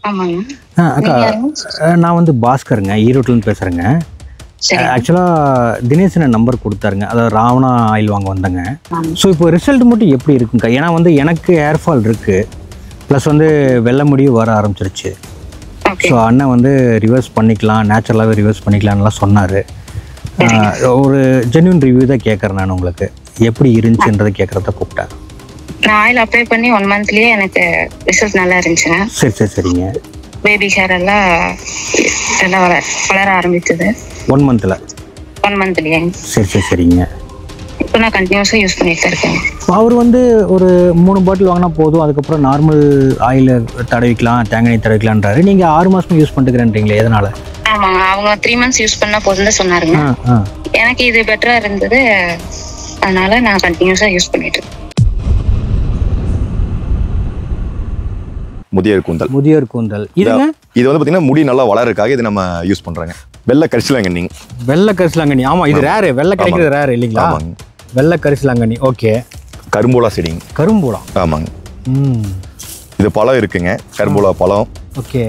ஆமாங்க. அக்கா நான் வந்து பாஸ்கருங்க, ஈரோட்டிலேருந்து பேசுகிறேங்க. ஆக்சுவலாக தினேசன் நம்பர் கொடுத்தாருங்க, அதாவது ராவணா ஆயில் வாங்க வந்தேங்க. ஸோ இப்போ ரிசல்ட் மட்டும் எப்படி இருக்குங்கக்கா? ஏன்னா வந்து எனக்கு ஹேர்ஃபால் இருக்குது, ப்ளஸ் வந்து வெள்ளை முடியும் வர ஆரம்பிச்சிருச்சு. ஸோ அண்ணன் வந்து ரிவர்ஸ் பண்ணிக்கலாம், நேச்சுரலாகவே ரிவர்ஸ் பண்ணிக்கலாம்லாம் சொன்னார். ஒரு ஜென்யூன் ரிவ்யூ தான் கேட்குறேன் நான், உங்களுக்கு எப்படி இருந்துச்சுன்றதை கேட்குறத கூப்பிட்டேன். நான் ஆயில் அப்ளை பண்ணி 1 மந்த்லயே எனக்கு ரிசல்ட் நல்லா இருந்துச்சுங்க. சரி சரிங்க. பேபி ஹேர் எல்லாம் வளர ஆரம்பிச்சது 1 மந்த்தில்? 1 மந்த்லயே. சரி சரிங்க. இப்போ நான் கண்டினியூஸாக யூஸ் பண்ணிட்டு இருக்கேன். அவர் வந்து ஒரு 3 பாட்டில் வாங்கினா போதும், அதுக்கப்புறம் நார்மல் ஆயில் தடவிக்கலாம், தேங்காய் எண்ணெய் தடவிக்கலான்றாரு. நீங்கள் 6 மாதமும் யூஸ் பண்ணிக்கிறேன்றீங்களே, எதனால? ஆமாங்க, அவங்க 3 மந்த்ஸ் யூஸ் பண்ணா போதும் தான் சொன்னாருங்க. எனக்கு இது பெட்டரா இருந்தது, அதனால நான் கண்டினியூஸா யூஸ் பண்ணிட்டு இருக்கேன். முதியோர் கூந்தல் இது வந்து பாத்தீங்கன்னா முடி நல்லா வளர்றதுக்காக இது நம்ம யூஸ் பண்றாங்க. வெள்ளை கரிசலாங்கண்ணி. வெள்ளை கரிசலாங்கண்ணி, ஆமா இது ரேர், வெள்ளை கிடைக்கிறது ரேர் இல்லைங்களா? வெள்ளை கரிசலாங்கண்ணி. ஓகே. கரும்பூலா செடிங்க. கரும்பூலா. ஆமாங்க. இது பழம் இருக்குங்க, கரும்பூலா பழம். ஓகே.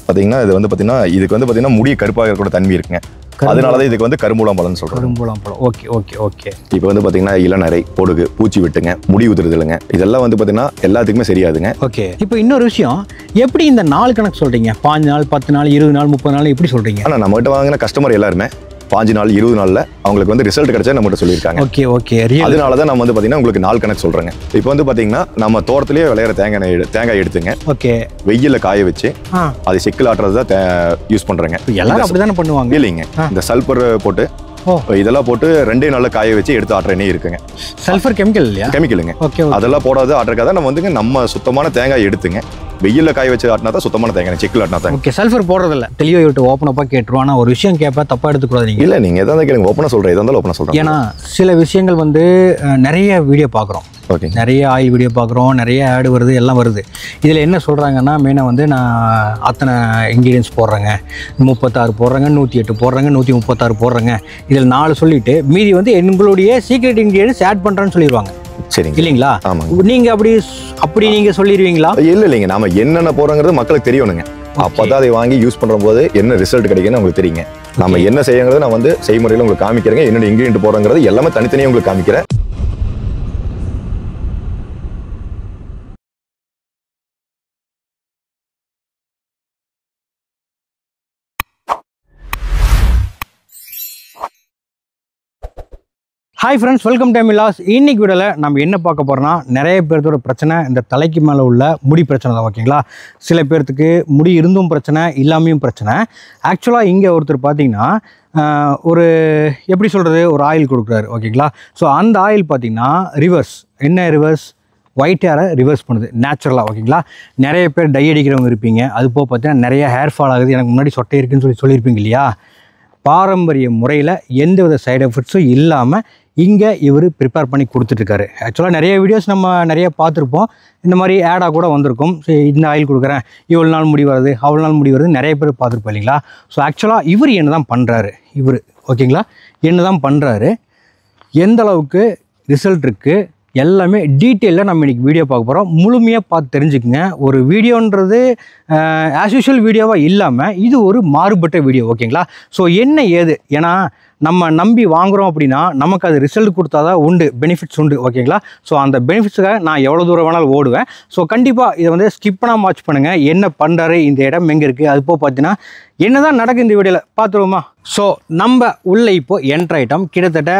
பாத்தீங்கன்னா இது வந்து பாத்தீங்கன்னா இதுக்கு வந்து பாத்தீங்கன்னா முடி கருப்பாக கூட தன்மை இருக்குங்க, அதனாலதான் இதுக்கு வந்து கரும்பூலாம் பழம்னு சொல்றோம். கரும்பூலாம் பழம். Okay okay okay. இப்போ வந்து பாத்தீங்கன்னா இளநரை, பொடுகு, பூச்சி விட்டுங்க, முடி உதிருதுலங்க, இதெல்லாம் வந்து பாத்தீங்கன்னா எல்லாத்துக்குமே சரியாதுங்க. ஓகே. இப்போ இன்னொரு விஷயம், எப்படி இந்த நாள் கணக்கு சொல்றீங்க? 5 நாள், 10 நாள், 20 நாள், 30 நாள் எப்படி சொல்றீங்க? ஆனா நம்ம கிட்ட வாங்கின கஸ்டமர் எல்லாருமே 5 நாள் 20 நாள்ல அவங்களுக்கு வந்து ரிசல்ட் கிடைச்சா நம்ம கிட்ட சொல்லியிருக்காங்க. Okay okay. அதனாலதான் நம்ம வந்து பாத்தீங்கன்னா உங்களுக்கு நாள் கணக்கு சொல்றேங்க. இப்போ வந்து பாத்தீங்கன்னா நம்ம தோட்டத்திலேயே விளையிற தேங்காய் எடுத்துங்க. ஓகே. வெயில காய வச்சு அது செக்கில் ஆட்டுறது தான் யூஸ் பண்றேங்க. எல்லாரும் அப்படிதானே பண்ணுவாங்க? இல்லைங்க, இந்த சல்பர் போட்டு இதெல்லாம் போட்டு 2 நாள்ல காய வச்சு எடுத்து ஆட்டுற எண்ணெய் இருக்குங்க. சல்பர் கெமிக்கல் இல்லையா? கெமிக்கலுங்க. அதெல்லாம் போடாது ஆட்டுறக்காக நம்ம வந்து நம்ம சுத்தமான தேங்காய் எடுத்துங்க, வெயில்ல காய வச்சு ஆட்டினா தான் சுத்தமான தேங்காய், செக்கில் ஆட்டினா தான். ஓகே. சல்ஃபர் போடுறதில்ல, தெளிவாக விட்டு ஓப்பன் அப்பா கேட்டுருவோம். ஆனால் ஒரு விஷயம் கேட்பேன், தப்பாக எடுத்துக்கூடாது. நீங்கள் இல்லை, நீங்கள் எதாவது கேளுங்க, ஓப்பனாக சொல்கிறேன், எதாக இருந்தாலும் ஓப்பனாக சொல்கிறேன். ஏன்னா சில விஷயங்கள் வந்து நிறைய வீடியோ பார்க்குறோம். ஓகே. நிறைய ஆயில் வீடியோ பார்க்குறோம், நிறைய ஆடு வருது, எல்லாம் வருது. இதில் என்ன சொல்கிறாங்கன்னா, மெயினாக வந்து நான் அத்தனை இன்க்ரீடியன்ஸ் போடுறேங்க, 36 போடுறேங்க, 108 போடுறேங்க, 136 போடுறேங்க, இதில் 4 சொல்லிவிட்டு மீதி வந்து எங்களுடைய சீக்ரெட் இன்க்ரீடியன்ஸ் ஆட் பண்ணுறேன்னு சொல்லிடுவாங்க. சரி இல்லைங்களா? ஆமாங்க. நீங்கள் அப்படி நீங்கள் சொல்லிடுவீங்களா? இல்லைங்க, நாம என்னென்ன போடுறோங்கிறது மக்களுக்கு தெரியணுங்க. அப்பதான் அதை வாங்கி யூஸ் பண்ற போது என்ன ரிசல்ட் கிடைக்குன்னு உங்களுக்கு தெரியுங்க. நம்ம என்ன செய்யறதை நான் வந்து செய்முறையில் உங்களுக்கு காமிக்கிறேங்க. என்னோட இன்கிரியன்ட் போடுறங்கிறது எல்லாமே தனித்தனியாக உங்களுக்கு காமிக்கிறேன். ஹாய் ஃப்ரெண்ட்ஸ், வெல்கம் டு மிலாஸ். இன்னைக்கு வீடியோவில் நம்ம என்ன பார்க்க போகிறோம்னா, நிறைய பேர்த்தோட பிரச்சனை இந்த தலைக்கு மேலே உள்ள முடி பிரச்சனை தான். ஓகேங்களா? சில பேர்த்துக்கு முடி இருந்தும் பிரச்சனை, இல்லாமையும் பிரச்சனை. ஆக்சுவலாக இங்கே ஒருத்தர் பார்த்தீங்கன்னா ஒரு எப்படி சொல்கிறது, ஒரு ஆயில் கொடுக்குறாரு. ஓகேங்களா? ஸோ அந்த ஆயில் பார்த்தீங்கன்னா ரிவர்ஸ் ஒயிட் ஹேரை ரிவர்ஸ் பண்ணுது நேச்சுரலாக. ஓகேங்களா? நிறைய பேர் டை அடிக்கிறவங்க இருப்பீங்க, அது போக பார்த்தீங்கன்னா நிறைய ஹேர் ஃபால் ஆகுது, எனக்கு முன்னாடி சொட்டை இருக்குன்னு சொல்லியிருப்பீங்க இல்லையா? பாரம்பரிய முறையில் எந்தவித சைடு எஃபெக்ட்ஸும் இல்லாமல் இங்கே இவர் ப்ரிப்பேர் பண்ணி கொடுத்துட்ருக்காரு. ஆக்சுவலாக நிறைய வீடியோஸ் நம்ம நிறைய பார்த்துருப்போம், இந்த மாதிரி ஆடாக கூட வந்திருக்கும். ஸோ இந்த ஆயில் கொடுக்குறேன், இவ்வளோ நாள் முடி வருது, அவ்வளோ நாள் முடி வருது, நிறைய பேர் பார்த்துருப்போம் இல்லைங்களா? ஸோ ஆக்சுவலாக இவர் என்ன தான் பண்ணுறாரு, ஓகேங்களா, என்ன தான் பண்ணுறாரு, எந்த அளவுக்கு ரிசல்ட் இருக்குது, எல்லாமே டீட்டெயிலாக நம்ம இன்றைக்கி வீடியோ பார்க்க போகிறோம். முழுமையாக பார்த்து தெரிஞ்சுக்குங்க. ஒரு வீடியோன்றது ஆஸ் யூஷுவல் வீடியோவாக இல்லாமல் இது ஒரு மாறுபட்ட வீடியோ. ஓகேங்களா? ஸோ என்ன ஏது, ஏன்னா நம்ம நம்பி வாங்குகிறோம் அப்படின்னா நமக்கு அது ரிசல்ட் கொடுத்தா தான் உண்டு, பெனிஃபிட்ஸ் உண்டு. ஓகேங்களா? ஸோ அந்த பெனிஃபிட்ஸுக்காக நான் எவ்வளோ தூரம் வேணாலும் ஓடுவேன். ஸோ கண்டிப்பாக இதை வந்து ஸ்கிப் பண்ணாமல் வாட்ச் பண்ணுங்கள். என்ன பண்ணுறாரு, இந்த இடம் எங்கே இருக்குது, அது போக பார்த்தீங்கன்னா என்ன தான் நடக்குது இந்த வீடியோவில் பார்த்துருவோமா? ஸோ நம்ம உள்ளே இப்போது என்ட்ரு ஐட்டம் கிட்டத்தட்ட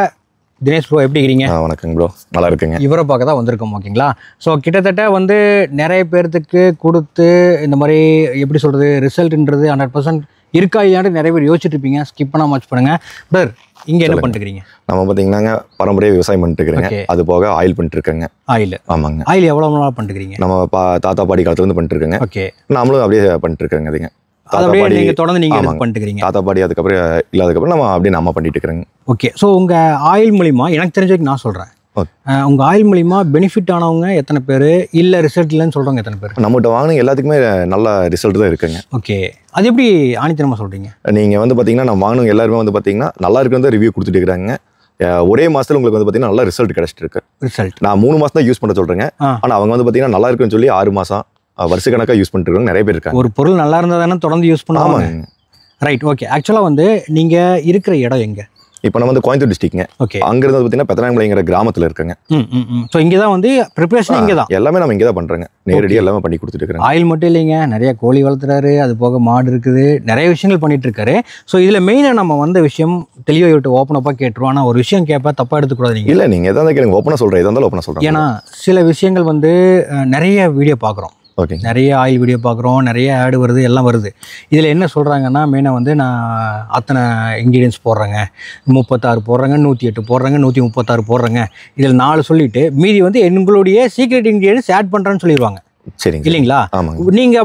தினேஷ் ப்ரோ எப்படி இருக்கிறீங்க? வணக்கம் ப்ரோ, நல்லா இருக்குங்க. இவரை பார்க்க தான் வந்திருக்கோம். ஓகேங்களா? ஸோ கிட்டத்தட்ட வந்து நிறைய பேர்த்துக்கு கொடுத்து இந்த மாதிரி எப்படி சொல்கிறது, ரிசல்ட்ன்றது 100% இருக்கா இல்லையான்னு நிறைய பேர் யோசிச்சுட்டு இருப்பீங்க. ஸ்கிப் பண்ணாமல் வாட்ச் பண்ணுங்கள். பிரதர், இங்கே என்ன பண்ணிட்டுருக்கீங்க? நம்ம பார்த்தீங்கன்னா பாரம்பரிய விவசாயம் பண்ணிட்டு இருக்கிறேங்க, அது போக ஆயில் பண்ணிட்டு இருக்கேங்க. ஆயில்? ஆமாங்க. ஆயில் எவ்வளோ நாளாக பண்ணிட்டுருக்கீங்க? நம்ம தாத்தா பாடி காலத்துலேருந்து பண்ணிட்டு இருக்கேங்க. ஓகே. நம்மளும் அப்படியே பண்ணிட்டு இருக்கேங்க. அதுங்க தொடர்ந்து நீங்க பண்ணிட்டுக்கிறீங்க. தாத்தா பாடி அதுக்கப்புறம் இல்லாததுக்கப்புறம் நம்ம அப்படியே நம்ம பண்ணிட்டு இருக்கிறேங்க. ஓகே. ஸோ உங்கள் ஆயில் மூலிமா எனக்கு தெரிஞ்ச வரைக்கும் நான் சொல்கிறேன், உங்கள் ஆயில் மூலிமா பெனிஃபிட் ஆனவங்க எத்தனை பேர், இல்லை ரிசல்ட் இல்லைன்னு சொல்கிறவங்க எத்தனை பேர்? நம்மகிட்ட வாங்கின எல்லாத்துக்குமே நல்ல ரிசல்ட் தான் இருக்குங்க. ஓகே. அது எப்படி ஆணித்தனமாக சொல்கிறீங்க? நீங்கள் வந்து பார்த்தீங்கன்னா நம்ம வாங்கினவங்க எல்லாருமே வந்து பார்த்தீங்கன்னா நல்லா இருக்குன்னு தான் ரிவ்யூ கொடுத்துட்டு இருக்கிறாங்க. ஒரே மாதத்தில் உங்களுக்கு வந்து பார்த்தீங்கன்னா நல்ல ரிசல்ட் கிடைச்சிட்டு இருக்கு. ரிசல்ட் நான் 3 மாதம் தான் யூஸ் பண்ண சொல்கிறேங்க. ஆனால் அவங்க வந்து பார்த்தீங்கன்னா நல்லா இருக்குன்னு சொல்லி 6 மாதம் வருஷக்கணக்காக யூஸ் பண்ணிட்டு இருக்காங்க நிறைய பேர் இருக்காங்க. ஒரு பொருள் நல்லா இருந்தால் தானே தொடர்ந்து யூஸ் பண்ணுவாங்க. Right, okay. ஆக்சுவலாக வந்து நீங்கள் இருக்கிற இடம் எங்கே? இப்போ நம்ம வந்து கோயம்புத்தூர் டிஸ்ட்ரிக்ட்ங்க. ஓகே. அங்கிருந்து பார்த்தீங்கன்னா பெத்தனாங்குளைங்கிற கிராமத்தில் இருக்குங்க. ஸோ இங்கே தான் வந்து ப்ரிப்பரேஷன் இங்கே தான் எல்லாமே நம்ம இங்கே தான் பண்ணுறோங்க. நேரடியாக எல்லாமே பண்ணி கொடுத்துட்டு இருக்கிறோம். ஆயில் மட்டும் இல்லைங்க, நிறைய கோழி வளர்த்துறாரு, அது போக மாடு இருக்குது, நிறைய விஷயங்கள் பண்ணிட்டு இருக்காரு. ஸோ இதில் மெயினாக நம்ம வந்த விஷயம் தெளிவாக விட்டு ஓப்பனப்பாக கேட்டுருவோம். ஆனால் ஒரு விஷயம் கேட்பா தப்பாக எடுத்துக்கூடாது. நீங்கள் இல்லை, நீங்கள் எதாவது கேளுங்க, ஓப்பனாக சொல்கிறேன், எதாக இருந்தாலும் ஓப்பனாக சொல்கிறேன். ஏன்னா சில விஷயங்கள் வந்து நிறைய வீடியோ பார்க்குறோம். ஓகே. நிறைய ஆயில் வீடியோ பார்க்குறோம், நிறைய ஆடு வருது, எல்லாம் வருது. இதில் என்ன சொல்கிறாங்கன்னா, மெயினாக வந்து நான் அத்தனை இன்க்ரீடியன்ஸ் போடுறேங்க, 36 போடுறேங்க, 108 போடுறேங்க, 136 போடுறேங்க, இதில் 4 சொல்லிவிட்டு மீதி வந்து எங்களுடைய சீக்ரெட் இன்க்ரீடியன்ஸ் ஆட் பண்ணுறேன்னு சொல்லிடுவாங்க. சரிங்க, இல்லைங்களா? ஆமாங்க. நீங்கள்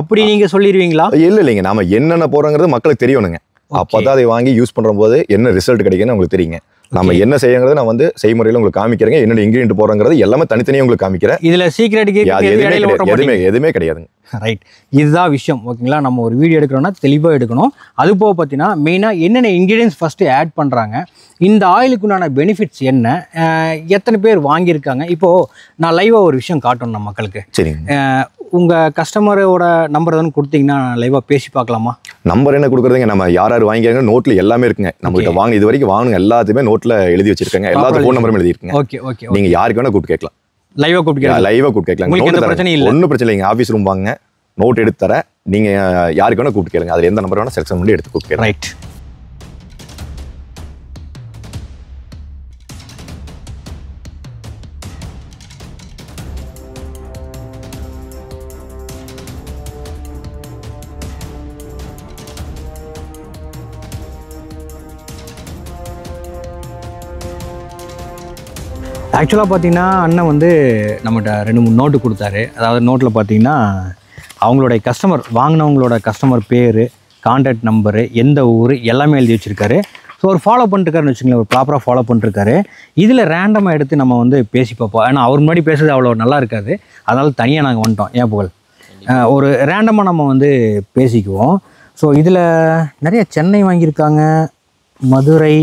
அப்படி நீங்கள் சொல்லிடுவீங்களா? இல்லைங்க, நாம என்னென்ன போடுறோங்கிறது மக்களுக்கு தெரியணுங்க. அப்போ தான் அதை வாங்கி யூஸ் பண்ணுற போது என்ன ரிசல்ட் கிடைக்குன்னு உங்களுக்கு தெரியுங்க. நம்ம என்ன செய்யறத நான் வந்து செய்முறையில் உங்களுக்கு காமிக்கிறேங்க. என்னோட இன்கிரியன்ட் போடுறங்கிறது எல்லாமே தனித்தனியாக உங்களுக்கு காமிக்கிறேன். இதுல சீக்ரெட் எதுவுமே கிடையாதுங்க. ரைட், இதுதான் விஷயம். ஓகேங்களா? நம்ம ஒரு வீடியோ எடுக்கிறோம்னா தெளிவாக எடுக்கணும். அது போக பார்த்தீங்கன்னா மெயினாக என்னென்ன இன்கிரியன்ஸ் ஃபஸ்ட்டு ஆட் பண்ணுறாங்க, இந்த ஆயிலுக்குண்டான பெனிஃபிட்ஸ் என்ன, எத்தனை பேர் வாங்கியிருக்காங்க. இப்போது நான் லைவாக ஒரு விஷயம் காட்டணும் நம்ம மக்களுக்கு. சரிங்க. உங்கள் கஸ்டமரோட நம்பர் எதுவும் கொடுத்தீங்கன்னா லைவாக பேசி பார்க்கலாமா? நம்பர் என்ன கொடுக்குறதுங்க, நம்ம யார் வாங்கிக்காங்க நோட்டில் எல்லாமே இருக்குங்க. நம்ம கிட்ட வாங்க இது வரைக்கும் வாங்க எல்லாத்தையுமே நோட்டில் எழுதி வச்சிருக்காங்க. எல்லாத்துக்கும் ஃபோன் நம்பரும் எழுதிருக்குங்க. Okay okay. நீங்கள் யாருக்கு வேணால் கூப்பிட்டு கேட்கலாம். லைவாக கூப்பிட்டு கேட்கலாம். ஒன்றும் பிரச்சனை இல்லைங்க. ஆஃபீஸ் ரூம் வாங்க, நோட் எடுத்து தர, நீங்கள் யாருக்கு வேணால் கூப்பிட்டு கேளுங்க. அதில் எந்த நம்பர் வேணால் செலக்ஷன் பண்ணி எடுத்து கூப்பிட்டு. ரைட். ஆக்சுவலாக பார்த்தீங்கன்னா அண்ணன் வந்து நம்மகிட்ட 2-3 நோட்டு கொடுத்தாரு. அதாவது நோட்டில் பார்த்தீங்கன்னா அவங்களுடைய கஸ்டமர், வாங்கினவங்களோட கஸ்டமர் பேர், கான்டாக்ட் நம்பரு, எந்த ஊர் எல்லாமே எழுதி வச்சுருக்காரு. ஸோ ஒரு ஃபாலோ பண்ணிட்டுருக்காருன்னு வச்சுக்கோங்களேன், ஒரு ப்ராப்பராக ஃபாலோ பண்ணிட்டுருக்காரு. இதில் ரேண்டமாக எடுத்து நம்ம வந்து பேசி பார்ப்போம். ஏன்னா அவர் முன்னாடி பேசுறது அவ்வளோ நல்லா இருக்காது, அதனால் தனியாக நாங்கள் வந்துட்டோம். ஏன் புகழ், ஒரு ரேண்டமாக நம்ம வந்து பேசிக்குவோம். ஸோ இதில் நிறைய சென்னை வாங்கியிருக்காங்க, மதுரை,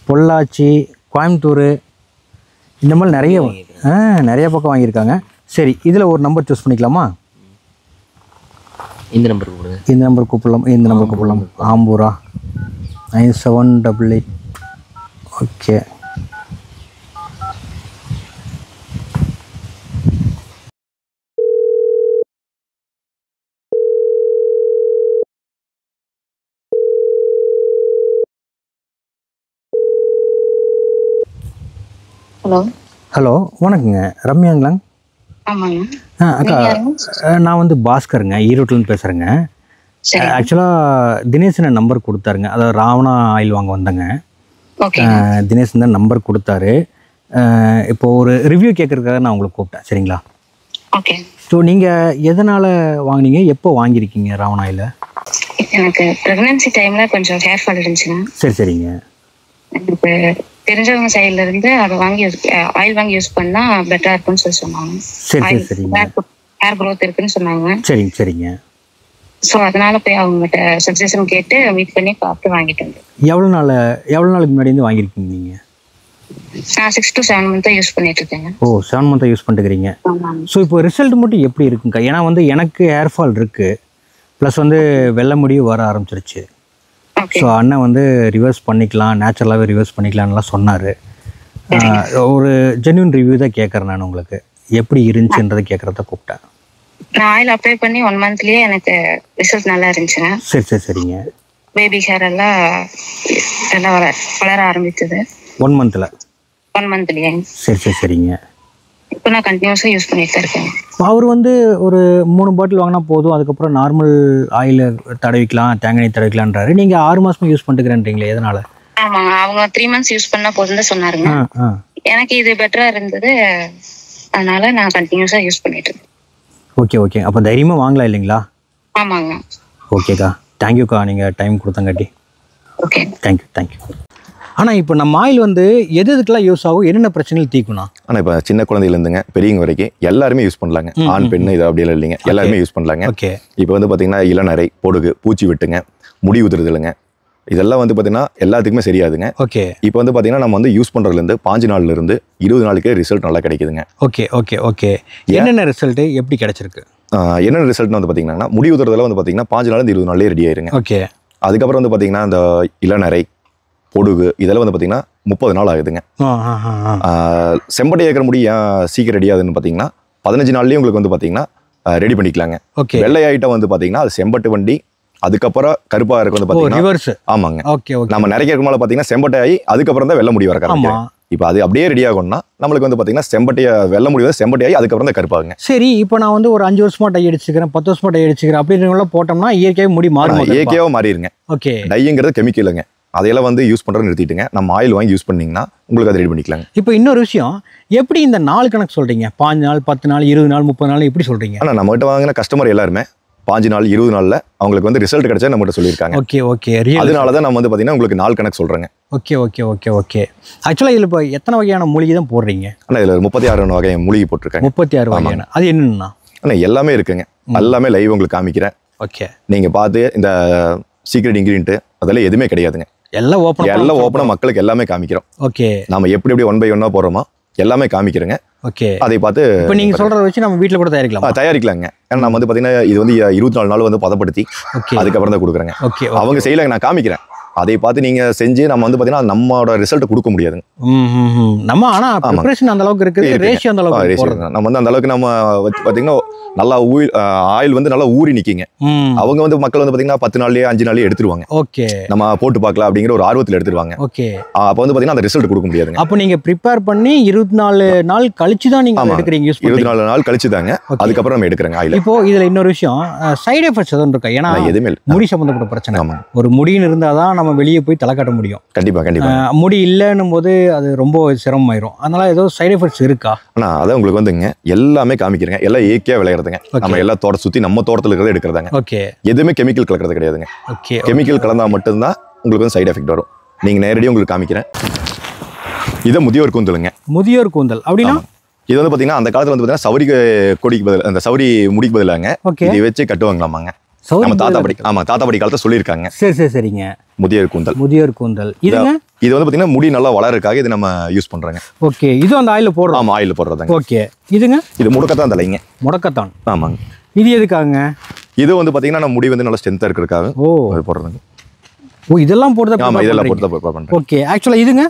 பொள்ளாச்சி, கோயம்புத்தூர், இந்த மாதிரி நிறைய பக்கம் வாங்கியிருக்காங்க. சரி, இதில் ஒரு நம்பர் சூஸ் பண்ணிக்கலாமா? இந்த நம்பர் கூப்பிடுங்க. இந்த நம்பர் கூப்பிடலாம். ஆம்பூரா 9788. ஓகே. ஹலோ, வணக்கங்க. ரம்யாங்களா? ஆமாங்க. அக்கா, நான் வந்து பாஸ்கருங்க, ஈரோட்டிலேருந்து பேசுகிறேங்க. ஆக்சுவலாக தினேஷன் நம்பர் கொடுத்தாருங்க. அதாவது ராவணா ஆயில் வாங்க வந்தேங்க. தினேஷன் தான் நம்பர் கொடுத்தாரு. இப்போ ஒரு ரிவ்யூ கேட்குறதுக்காக நான் உங்களுக்கு கூப்பிட்டேன். சரிங்களா? ஓகே. ஸோ நீங்கள் எதனால் வாங்கினீங்க, எப்போ வாங்கியிருக்கீங்க ராவணா ஆயில்? எனக்கு ப்ரெக்னன்சி டைமில் கொஞ்சம் ஹேர் ஃபால் இருந்துச்சுங்க. சரிங்க. எனக்கு தெரிஞ்சவங்க சைட்ல இருந்து அதை வாங்கி ஆயில் வாங்கி யூஸ் பண்ணா பெட்டரா இருக்கும்னு சொல்லி சொன்னாங்க. சரிங்க. ஹேர் க்ரோத் இருக்குன்னு சொன்னாங்க. சரிங்க. ஸோ அதனால போய் அவங்ககிட்ட சஜஷன் கேட்டு மீட் பண்ணி பார்த்து வாங்கிட்டு வந்தேன். எவ்வளோ நாளுக்கு முன்னாடி இருந்து வாங்கியிருக்கீங்க நீங்கள்? நான் 6 to 7 months யூஸ் பண்ணிட்டு இருக்கேங்க. ஓ, 7 months யூஸ் பண்ணிட்டுக்கிறீங்க. ஸோ இப்போ ரிசல்ட் மட்டும் எப்படி இருக்குங்க? ஏன்னா வந்து எனக்கு ஹேர் ஃபால் இருக்குது, ப்ளஸ் வந்து வெள்ளை முடியும் வர ஆரம்பிச்சிருச்சு. ஸோ அண்ணன் வந்து ரிவர்ஸ் பண்ணிக்கலாம், நேச்சுரலாகவே ரிவர்ஸ் பண்ணிக்கலாம்லாம் சொன்னார். ஒரு ஜென்யூன் ரிவ்யூ தான் கேட்குறேன் நான் உங்களுக்கு. எப்படி இருந்துச்சுன்றதை கேட்குறத கூப்பிட்டேன். நான் ஆயில் அப்ளை பண்ணி 1 monthலயே எனக்கு ரிசல்ட் நல்லா இருந்துச்சுங்க. சரிங்க. பேபி ஹேர் எல்லாம் வளர ஆரம்பிச்சது 1 monthல. 1 monthலயே. சரிங்க. இப்போ நான் கண்டினியூஸாக யூஸ் பண்ணிட்டு தான் இருக்கேன். அவர் வந்து ஒரு 3 பாட்டில் வாங்கினா போதும், அதுக்கப்புறம் நார்மல் ஆயில் தடவிக்கலாம், தேங்காய் தடவிக்கலான்றாரு. நீங்கள் 6 மாதமாக யூஸ் பண்ணிட்டுக்கிறேன்றீங்களே, எதனால? ஆமாங்க, அவங்க 3 months யூஸ் பண்ணா போதும் தான் சொன்னாருங்க. எனக்கு இது பெட்டரா இருந்தது, அதனால நான் கண்டினியூஸாக யூஸ் பண்ணிட்டு இருக்கேன். ஓகே. அப்போ தைரியமாக வாங்கலாம் இல்லைங்களா? ஆமாங்க. ஓகேக்கா, தேங்க்யூக்கா, நீங்கள் டைம் கொடுத்தங்காட்டி. Okay, thank you. ஆனால் இப்போ நம்ம ஆயில் வந்து எதுக்கெல்லாம் யூஸ் ஆகும், என்னென்ன பிரச்சனைகள் தீக்கணும்? ஆனால் இப்போ சின்ன குழந்தையிலேருந்துங்க பெரியவங்க வரைக்கும் எல்லாருமே யூஸ் பண்ணலாங்க. ஆண் பெண்ணு இது அப்படியெல்லாம் இல்லைங்க, எல்லாருமே யூஸ் பண்ணலாங்க. ஓகே. இப்போ வந்து பார்த்தீங்கன்னா இளநரை, பொடுகு, பூச்சி வெட்டுங்க, முடி உதிர்தலுங்க, இதெல்லாம் வந்து பார்த்தீங்கன்னா எல்லாத்துக்குமே சரியாதுங்க. ஓகே. இப்போ வந்து பார்த்தீங்கன்னா நம்ம வந்து யூஸ் பண்ணுறதுலேருந்து 5 நாள்லேருந்து 20 நாளுக்கே ரிசல்ட் நல்லா கிடைக்குதுங்க. Okay okay okay. என்னென்ன ரிசல்ட்டு எப்படி கிடைச்சிருக்கு? என்னென்ன ரிசல்ட்னு வந்து பார்த்தீங்கன்னா முடி உதிரதில் வந்து பார்த்தீங்கன்னா 5 நாள் 20 நாள்லேயே ரெடி ஆயிருங்க. ஓகே. அதுக்கப்புறம் வந்து பார்த்தீங்கன்னா இந்த இளநரை பொடுகு இதெல்லாம் வந்து பார்த்தீங்கன்னா 30 நாள் ஆகுதுங்க. செம்பட்டை ஏற்கிற முடி ஏன் சீக்கிரம் ரெடி ஆகுதுன்னு பார்த்தீங்கன்னா 15 நாள்லேயே உங்களுக்கு வந்து பார்த்தீங்கன்னா ரெடி பண்ணிக்கலாங்க. ஓகே. வெள்ளை ஐட்டம் வந்து பார்த்தீங்கன்னா அது செம்பட்டு வண்டி, அதுக்கப்புறம் கருப்பாக இருக்கு வந்து பார்த்தீங்கன்னா ஆமாங்க. Okay okay. நம்ம நிறைய மேலே பார்த்தீங்கன்னா செம்பட்டை ஆகி அதுக்கப்புறம் தான் வெள்ளை முடி வர காரணம். இப்போ அது அப்படியே ரெடி ஆகும்னா நம்மளுக்கு வந்து பார்த்தீங்கன்னா செம்பட்டையை வெள்ளை முடி வந்து செம்பட்டை ஆகி அதுக்கப்புறம் தான் கருப்பாகுங்க. சரி, இப்போ நான் வந்து ஒரு 5 வருஷமா டை அடிச்சுக்கிறேன், 10 வருஷமா டை அடிச்சுக்கிறேன் அப்படின்றவங்கள போட்டோம்னா இயற்கையாக முடி மாறும். இயற்கையாக மாறிடுங்க. ஓகே. டைங்கிறது கெமிக்கலுங்க, அதையெல்லாம் வந்து யூஸ் பண்ணுறது நிறுத்திட்டுங்க. நம்ம ஆயில் வாங்கி யூஸ் பண்ணிங்கன்னா உங்களுக்கு அதை ரெடி பண்ணிக்கலாங்க. இப்போ இன்னொரு விஷயம், எப்படி இந்த நாள் கணக்கு சொல்கிறீங்க? 5 நாள் 10 நாள் 20 நாள் 30 நாள் எப்படி சொல்கிறீங்க? ஆனால் நம்மகிட்ட வாங்கின கஸ்டமர் எல்லாருமே 5 நாள் 20 நாளில் அவங்களுக்கு வந்து ரிசல்ட் கிடைச்சா நம்மகிட்ட சொல்லியிருக்காங்க. Okay okay. அதனால தான் நம்ம வந்து பார்த்தீங்கன்னா உங்களுக்கு நாள் கணக்கு சொல்கிறேங்க. Okay okay okay okay. ஆக்சுவலாக இதில் இப்போ எத்தனை வகையான மூலிகை தான் போடுறீங்க? ஆனால் இதில் 36 வகை மூலிகை போட்டிருக்காங்க. 36 வகையான. அது என்னென்னா? ஆனால் எல்லாமே இருக்குங்க, எல்லாமே லைவ் உங்களுக்கு காமிக்கிறேன். ஓகே. நீங்கள் பார்த்து இந்த சீக்ரெட் இன்கிரீடியன்ட் அதெல்லாம் எதுவுமே கிடையாதுங்க. எல்லாம் ஓப்பனாக மக்களுக்கு எல்லாமே காமிக்கிறோம். ஓகே. நம்ம எப்படி 1 by 1 போகிறோமோ எல்லாமே காமிக்கிறேங்க. ஓகே. அதை பார்த்து இப்போ நீங்கள் சொல்கிறத வச்சு நம்ம வீட்டில் கூட தயாரிக்கலாங்க. ஏன்னா நம்ம வந்து பார்த்தீங்கன்னா இது வந்து 24 நாள் வந்து பதப்படுத்தி அதுக்கப்புறம் தான் கொடுக்குறேங்க. ஓகே. அவங்க செய்யலாங்க, நான் காமிக்கிறேன். அதை பார்த்து நீங்கள் செஞ்சு நம்ம வந்து பார்த்தீங்கன்னா நம்மளோட ரிசல்ட் கொடுக்க முடியாதுங்க. நம்ம ஆனால் ப்ரிப்பரேஷன் அந்த அளவுக்கு இருக்குது, ரேஷியோ அந்த அளவுக்கு நம்ம வந்து அந்த அளவுக்கு நம்ம பார்த்தீங்கன்னா நல்லா ஆயில் வந்து நல்லா ஊறி நிற்கிங்க. அவங்க வந்து மக்கள் வந்து பார்த்தீங்கன்னா 10 நாள்லயே 5 நாள்லயே எடுத்துருவாங்க. ஓகே. நம்ம போட்டு பார்க்கலாம் அப்படிங்கிற ஒரு ஆர்வத்தில் எடுத்துருவாங்க. ஓகே. அப்போ வந்து பார்த்தீங்கன்னா அந்த ரிசல்ட் கொடுக்க முடியாதுங்க. அப்போ நீங்கள் ப்ரிப்பேர் பண்ணி 24 நாள் கழிச்சு தான் நீங்கள் எடுக்கிறீங்க, யூஸ் பண்ணுறீங்க? 24 நாள் கழிச்சு தாங்க அதுக்கப்புறம் நம்ம எடுக்கிறோங்க ஆயில். இப்போ இதில் இன்னொரு விஷயம், சைடு எஃபெக்ட்ஸ் எதுவும் இருக்கா? ஏன்னா எதுவுமே முடி சம்மந்தப்பட்ட பிரச்சனை. ஒரு முடின்னு இருந்தால் தான் நம்ம வெளியே போய் தலை காட்ட முடியும். கண்டிப்பா கண்டிப்பா. முடி இல்லைன்னும் போது அது ரொம்ப சிரமமாயிரும். அதனால ஏதோ சைடு எஃபெக்ட்ஸ் இருக்கா? ஆனா அதான் உங்களுக்கு வந்துங்க எல்லாமே காமிக்கிறேங்க. எல்லாம் இயற்கையா விளையாடுறதுங்க. நம்ம எல்லா தோட்ட சுத்தி நம்ம தோட்டத்துல இருக்கிறத எடுக்கிறதாங்க. ஓகே. எதுவுமே கெமிக்கல் கலக்கிறது கிடையாதுங்க. ஓகே. கெமிக்கல் கலந்தா மட்டும்தான் உங்களுக்கு வந்து சைடு எஃபெக்ட் வரும். நீங்க நேரடியாக உங்களுக்கு காமிக்கிறேன். இது முதியோர் கூந்தலுங்க. முதியோர் கூந்தல் அப்படின்னா இது வந்து பாத்தீங்கன்னா அந்த காலத்துல வந்து பாத்தீங்கன்னா சௌரி கொடிக்கு பதில் அந்த சௌரி முடிக்கு பதிலாங்க இதை வச்சு கட்டுவாங்களாமாங்க. நம்ம தாத்தா படி காலத்துல சொல்லியிருக்காங்க. சரி சரி சரிங்க. முதியோர் கூந்தல். முதியோர் கூந்தல் இது வந்து பாத்தீங்கன்னா முடி நல்லா வளர்றதுக்காக இது நம்ம யூஸ் பண்றாங்க. ஓகே. இது அந்த ஆயில போடுறோம். ஆமா, ஆயில போடுறதாங்க. ஓகே. இதுங்க இது முடக்கத்தான் தலைங்க. முடக்கத்தான். ஆமாங்க. இது எதுக்காங்க? இது வந்து பாத்தீங்கன்னா நம்ம முடி வந்து நல்லா ஸ்ட்ரென்த்தா இருக்கிறதுக்காக போடுறதுங்க. ஓ, இதெல்லாம் போடுறதா? ஆமா, இதெல்லாம் போடுறதா பண்றேன். ஓகே. ஆக்சுவலா இதுங்க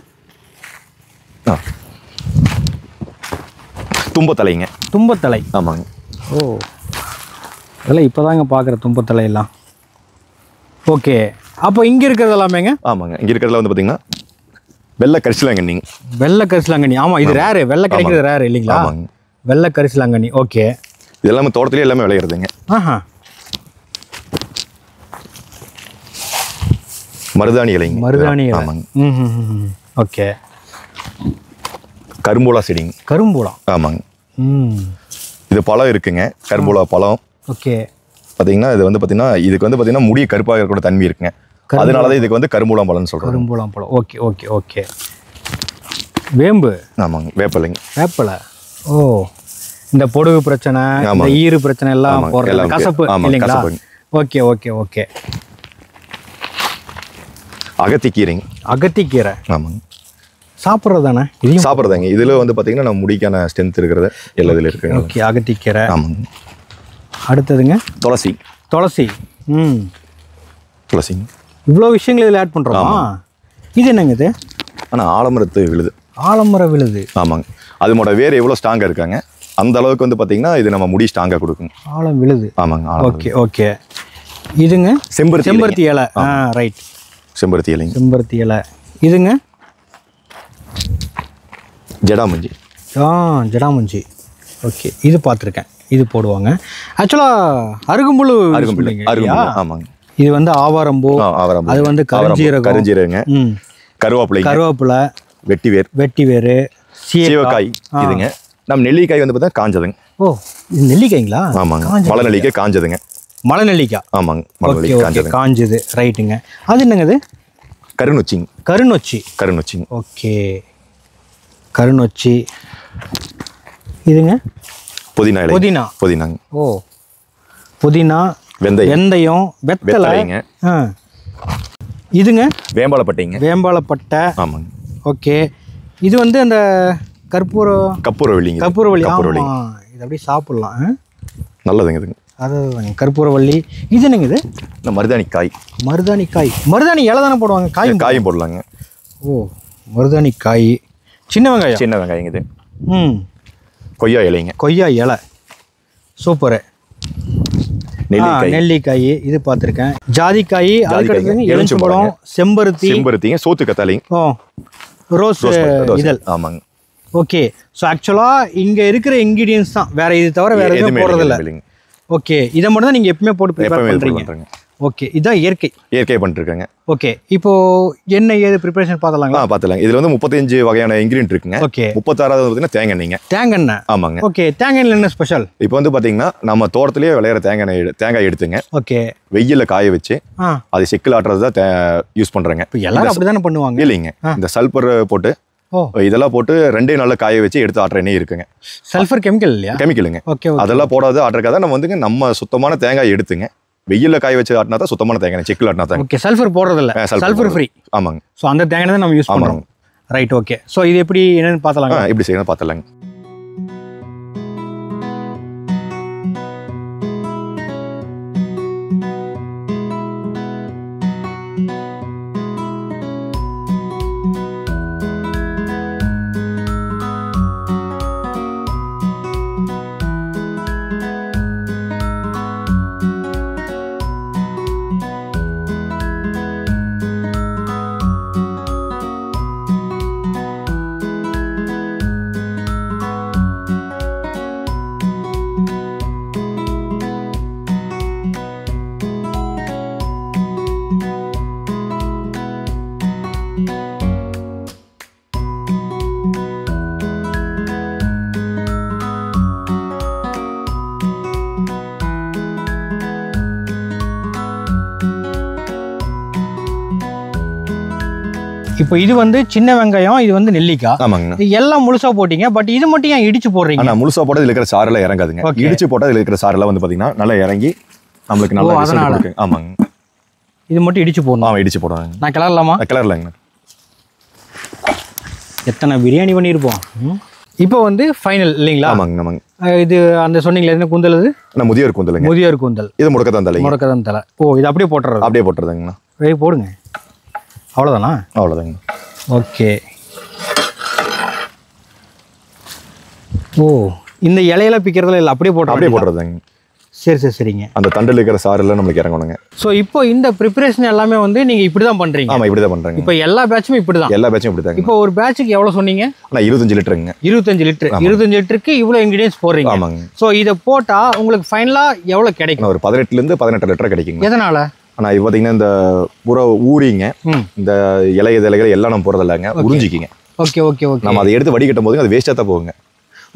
தும்பத்தலைங்க. தும்பத்தலை. ஆமாங்க. ஓ, இதெல்லாம் இப்போதாங்க பார்க்குற தும்பத்தலை எல்லாம். ஓகே. அப்போ இங்கே இருக்கிறது எல்லாமேங்க? ஆமாங்க. இங்கே இருக்கிறதுல வந்து பார்த்தீங்கன்னா வெள்ளை கரிசலாங்கண்ணி. வெள்ளை கரிசலாங்கண்ணி. ஆமாம், இது ரேரு. வெள்ளை கிடைக்கிறது ரேரு இல்லைங்களா? ஆமாங்க. வெள்ளை கரிசலாங்கண்ணி. ஓகே. இது எல்லாமே தோட்டத்திலே எல்லாமே விளையிறதுங்க. ஆஹா. மருதாணி இலைங்க. மருதாணி இலை. ஆமாங்க. ஓகே. கரும்பூலா செடிங்க. கரும்பூலா. ஆமாங்க. இது பழம் இருக்குங்க, கரும்பூலா பழம். ஓகே. பார்த்தீங்கன்னா இது வந்து பார்த்தீங்கன்னா இதுக்கு வந்து பார்த்தீங்கன்னா முடி கருப்பாக இருக்கிற தன்மை இருக்குங்க. அதனால தான் இதுக்கு வந்து கரும்பூலாம் பழம்னு சொல்கிறோம். கரும்பூலாம் பழம். Okay okay okay. வேம்பு. ஆமாங்க. வேப்பலைங்க. வேப்பலை. ஓ, இந்த பொடுகு பிரச்சனை, இந்த ஈறு பிரச்சனை எல்லாம் போடுறது, கசப்பு இல்லைங்களா? Okay okay okay. அகத்திக்கீரைங்க. அகத்திக்கீரை. ஆமாங்க. சாப்பிட்றது தானே? இதையும் சாப்பிட்றதாங்க. இதில் வந்து பார்த்தீங்கன்னா நம்ம முடிக்கான ஸ்ட்ரென்த் இருக்கிறது எல்லா இதில் இருக்குங்க. ஓகே. அகத்திக்கீரை. ஆமாங்க. அடுத்ததுங்க துளசி. துளசி. துளசிங்க. இவ்வளோ விஷயங்கள் இதில் ஆட் பண்ணுறோமா? இது என்னங்க இது? ஆனால் ஆலமரத்து விழுது. ஆலமர விழுது. ஆமாங்க. அதோட வேர் எவ்வளோ ஸ்ட்ராங்காக இருக்காங்க அந்த அளவுக்கு வந்து பார்த்தீங்கன்னா இது நம்ம முடி ஸ்ட்ராங்காக கொடுக்குங்க. ஆலம் விழுது. ஆமாங்க. Okay okay. இதுங்க செம்பருத்தி இலை. ரைட். செம்பருத்தி இலைங்க. செம்பருத்தி இலை. இதுங்க ஜடாமஞ்சி. ஜடாமஞ்சி. ஓகே. இது பார்த்துருக்கேன், இது போடுவாங்க. ஆக்சுவலாக அருகம்புல். ஆமாங்க. இது வந்து ஆவாரம்பூ. அது வந்து கருஞ்சீரகங்க. கருவேப்பிலை. வெட்டிவேர். சீவக்காய். இதுங்க நம்ம நெல்லிக்காய் வந்து பார்த்தா காஞ்சதுங்க. ஓ, இது நெல்லிக்காய்ங்களா? ஆமாங்க. மலை நெல்லிக்காய் காஞ்சதுங்க. மலை நெல்லிக்காய். ஆமாங்க. காஞ்சது. ரைட்டுங்க. அது என்னங்க? இது கருநொச்சிங்க. கருநொச்சிங்க. ஓகே. கருநொச்சி. இதுங்க புதினா. புதினாங்க. ஓ, புதினா. வெந்தயம். வெத்தலைங்க. இதுங்க வேம்பாலப்பட்டைங்க. வேம்பாலப்பட்டை. ஆமாங்க. ஓகே. இது வந்து அந்த கற்பூரவள்ளிங்க. கற்பூரவள்ளி. இது அப்படியே சாப்பிடலாம். நல்லதுங்க இதுங்க. அதுதாங்க கற்பூரவள்ளி. இது என்னங்க இது? இந்த மருதாணி காய். மருதாணி காய். மருதாணி இலை தானே போடுவாங்க? காயும் போடலாங்க. ஓ, மருதாணி காய். சின்ன வெங்காயம். சின்ன வெங்காயங்க இது. கொய்யா இலைங்க. கொய்யா இலை. சூப்பரு. நெல்லிக்காய் இது பார்த்துருக்கேன். ஜாதிக்காய், எலுமிச்சம்பழம், செம்பருத்திங்க, சோத்து கத்தாழி, ரோஸ் இதழ். ஆமாங்க. ஓகே. ஸோ ஆக்சுவலாக இங்கே இருக்கிற இன்கிரீடியன்ஸ் தான், வேற இது தவிர வேற எதுவும் போடுறதில்ல. ஓகே. இதை மட்டும் தான் நீங்கள் எப்பவுமே போட்டு ப்ரிப்பேர் பண்ணுறீங்க. ஓகே. இதுதான் இயற்கை பண்ணிருக்காங்க. ஓகே. இப்போ என்ன ஏது ப்ரிப்பரேஷன் பார்த்தலாங்களா? பார்த்தலாம். இதுல வந்து 35 வகையான இன்கிரியன்ட் இருக்குங்க. ஓகே. 36வது பார்த்தீங்கன்னா தேங்காய். தேங்காய். ஆமாங்க. ஓகே. தேங்காய்ல என்ன ஸ்பெஷல்? இப்போ வந்து பாத்தீங்கன்னா நம்ம தோட்டத்திலேயே விளையிற தேங்காய் எடுத்துங்க. ஓகே. வெயில்ல காய வச்சு அது செக்கில் ஆட்டுறது தான் யூஸ் பண்றாங்க. இப்போ எல்லாரும் அப்படிதானே பண்ணுவாங்க? இல்லைங்க. இந்த சல்பர் போட்டு இதெல்லாம் போட்டு 2 நாள்ல காய வச்சு எடுத்து ஆட்டுற எண்ணெய் இருக்குங்க. சல்பர் கெமிக்கல் இல்லையா? கெமிக்கலுங்க. அதெல்லாம் போடாத ஆட்டுறதுக்காக நம்ம சுத்தமான தேங்காய் எடுத்துங்க. வெயில்ல காய வச்சு ஆட்டினா தான் சுத்தமான தேங்காய், செக்கில் ஆட்டினா தான். ஓகே. சல்ஃபர் போடுறது இல்ல, சல்ஃபர் ஃப்ரீ. ஆமாங்க. ஸோ அந்த தேங்காய் தான் நம்ம யூஸ் பண்ணுறோம். ரைட். ஓகே. ஸோ இது எப்படி என்னன்னு பார்த்தலாம்? எப்படி செய்யணும் பார்த்தலாங்க. இப்போ இது வந்து சின்ன வெங்காயம், இது வந்து நெல்லிக்காய். ஆமாங்க. எல்லாம் முழுசா போட்டீங்க. பட் இது மட்டும் ஏன் இடிச்சு போடுறீங்க? நான் முழுசா போட்டா இதுல இருக்கிற சாரெல்லாம் இறங்காதுங்க. இடிச்சு போட்டா இதுல இருக்கிற சாரெல்லாம் வந்து பாத்தீங்கன்னா நல்லா இறங்கி நம்மளுக்கு நல்லா ரிசல்ட் கொடுக்கும். ஆமாங்க. இது மட்டும் இடிச்சு போடணும். ஆமா, இடிச்சு போடுவாங்க. நான் கிளறலாமா? கிளறலாங்க. எத்தனை பிரியாணி பண்ணியிருப்போம். இப்போ வந்து ஃபைனல் இல்லைங்களா? ஆமாங்க. ஆமாங்க. இது அந்த சொன்னீங்களா என்ன கூந்தல்? அது நான் முதியோர் கூந்தலுங்க. முதியோர் கூந்தல். இது முடக்கத்தான் தலை. முடக்கத்தான் தலை. ஓ, இது அப்படியே போட்டுறது? அப்படியே போட்டுறதுங்கண்ணா. போடுங்க. அவ்வளோதானா? அவ்வளோதாங்க. ஓகே. ஓ, இந்த இலையில பிக்கிறதுல இல்லை, அப்படியே போட்டுறதுங்க. சரி சரிங்க. அந்த தண்டில் இருக்கிற சாரெல்லாம் நம்மளுக்கு இறங்கணுங்க. ஸோ இப்போ இந்த ப்ரிப்பரேஷன் எல்லாமே வந்து நீங்கள் இப்படி தான் பண்ணுறீங்க? ஆமாம், இப்படி தான் பண்ணுறேங்க. இப்போ எல்லா பேட்சுமே இப்படி தான்? எல்லா பேட்சும் இப்படி தாங்க. இப்போ ஒரு பேட்சுக்கு எவ்வளோ சொன்னீங்க? ஆனால் 25 லிட்டருங்க. 25 லிட்டர். 25 லிட்டருக்கு இவ்வளோ இன்கிரீடியன்ஸ் போடுறீங்க. ஆமாங்க. ஸோ இதை போட்டால் உங்களுக்கு ஃபைனலாக எவ்வளோ கிடைக்கும்? ஒரு 18 லிட்டர் கிடைக்குங்க. எதனால்? ஆனால் இது பார்த்தீங்கன்னா இந்த பூரா ஊறிங்க, இந்த இலைகள் எல்லாம் நம்ம போகிறது இல்லைங்க, உறிஞ்சிக்கிங்க. Okay okay okay. நம்ம அதை எடுத்து வடிகட்டும் போது அது வேஸ்ட்டாக தான் போகுங்க.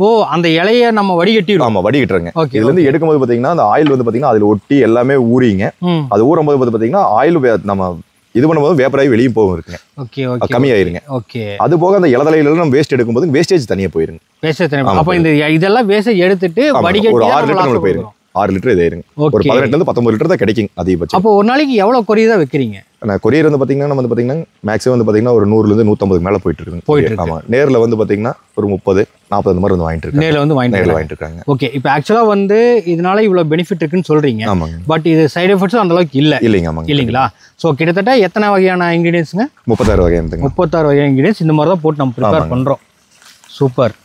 ஓ, அந்த இலையை நம்ம வடிகட்டிடுவோம். ஆமாம், வடிகட்டுறங்க. இதுல இருந்து எடுக்கும்போது பார்த்தீங்கன்னா அந்த ஆயில் வந்து பார்த்தீங்கன்னா அதில் ஒட்டி எல்லாமே ஊறிங்க. அது ஊறும் போது பார்த்தீங்கன்னா ஆயில் நம்ம இது பண்ணும்போது வேப்பராகி வெளியே போகும் இருக்குங்க. Okay okay. கம்மியாயிருங்க. ஓகே. அது போக அந்த இலதலையில நம்ம வேஸ்ட் எடுக்கும்போது வேஸ்டேஜ் தனியாக போயிருங்க. வேஸ்டேஜ் தனியாக. அப்போ இந்த இதெல்லாம் வேஸ்டேஜ் எடுத்துட்டு வடிகட்டி ஒரு 6 லிட்டர் நம்மளுக்கு போயிருங்க. 6 லிட்டர் இதாயிருங்க. ஒரு 18 19 லிட்டர் தான் கிடைக்கும் அதிகபட்சம். அப்போ ஒரு நாளைக்கு எவ்வளவு கொரியர் தான் வைக்கிறீங்க? நான் கொரியர் வந்து பாத்தீங்கன்னா நம்ம வந்து பாத்தீங்கன்னா மேக்ஸிமம் வந்து பாத்தீங்கன்னா ஒரு 100 ல இருந்து 150 மேல போயிட்டு இருக்கு. ஆமா, நேர்ல வந்து பாத்தீங்கன்னா ஒரு 30 40 அந்த மாதிரி வந்து வாங்கிட்டு இருக்காங்க. நேர்ல வந்து வாங்கிட்டு இருக்காங்க. ஓகே. இப்போ ஆக்சுவலா வந்து இதனால இவ்வளவு பெனிஃபிட் இருக்குன்னு சொல்றீங்க. ஆமாங்க. பட் இது சைடு எஃபெக்ட்ஸ் அந்த அளவுக்கு இல்ல. இல்லைங்க. ஆமாங்க. இல்லீங்களா? சோ கிட்டத்தட்ட எத்தனை வகையான இன்கிரிடியன்ட்ஸ்ங்க? 36 வகையான. 36 வகையான இன்கிரிடியன்ட்ஸ் இந்த மாதிரி தான் போட்டு நம்ம ப்ரிப்பேர் பண்றோம். சூப்பர்.